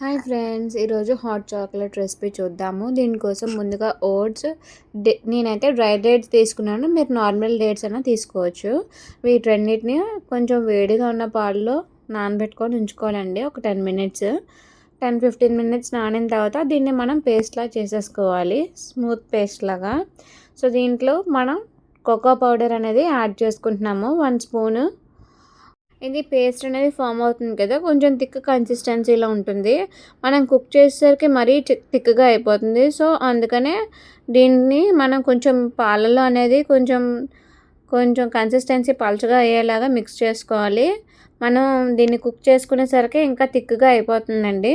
Hi friends, ఈరోజు hot chocolate recipe చూద్దాము. దీనికోసం ముందుగా ఓట్స్ నేనైతే డ్రై డేట్స్ తీసుకున్నాను. మీరు నార్మల్ డేట్స్ అయినా తీసుకోవచ్చు. వీటన్నిటిని కొంచెం వేడిగా ఉన్న పాలలో నానబెట్టుకొని ఉంచుకోవాలండి. ఒక 10 మినిట్స్ 10-15 మినిట్స్ నానిన తర్వాత దీన్ని మనం పేస్ట్లా చేసేసుకోవాలి, స్మూత్ పేస్ట్ లాగా. సో దీంట్లో మనం కోకో పౌడర్ అనేది యాడ్ చేసుకుంటున్నాము, 1 స్పూను. ఇది పేస్ట్ అనేది ఫామ్ అవుతుంది కదా, కొంచెం థిక్ కన్సిస్టెన్సీలో ఉంటుంది. మనం కుక్ చేసేసరికి మరీ థిక్గా అయిపోతుంది. సో అందుకనే దీన్ని మనం కొంచెం పాలలో అనేది కొంచెం కొంచెం కన్సిస్టెన్సీ పలుచగా అయ్యేలాగా మిక్స్ చేసుకోవాలి. మనం దీన్ని కుక్ చేసుకునేసరికి ఇంకా థిక్గా అయిపోతుందండి.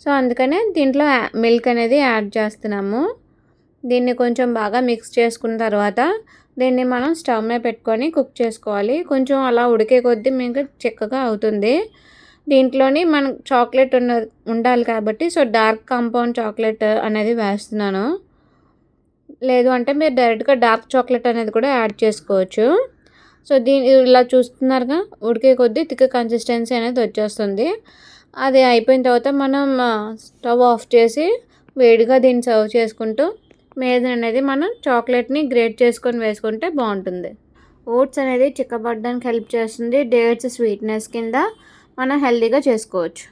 సో అందుకనే దీంట్లో మిల్క్ అనేది యాడ్ చేస్తున్నాము. దీన్ని కొంచెం బాగా మిక్స్ చేసుకున్న తర్వాత దీన్ని మనం స్టవ్ మీద పెట్టుకొని కుక్ చేసుకోవాలి. కొంచెం అలా ఉడికే కొద్దీ మీకు చిక్కగా అవుతుంది. దీంట్లోని మనం చాక్లెట్ ఉండాలి కాబట్టి సో డార్క్ కాంపౌండ్ చాక్లెట్ అనేది వేస్తున్నాను. లేదు అంటే మీరు డైరెక్ట్గా డార్క్ చాక్లెట్ అనేది కూడా యాడ్ చేసుకోవచ్చు. సో ఇలా చూస్తున్నారుగా, ఉడికే కొద్దీ థిక్ కన్సిస్టెన్సీ అనేది వచ్చేస్తుంది. అది అయిపోయిన తర్వాత మనం స్టవ్ ఆఫ్ చేసి వేడిగా దీన్ని సర్వ్ చేసుకుంటూ మీద అనేది మనం చాక్లెట్ని గ్రేట్ చేసుకొని వేసుకుంటే బాగుంటుంది. ఓట్స్ అనేది చిక్కబడడానికి హెల్ప్ చేస్తుంది. డేట్స్ స్వీట్నెస్ కింద మనం హెల్తీగా చేసుకోవచ్చు.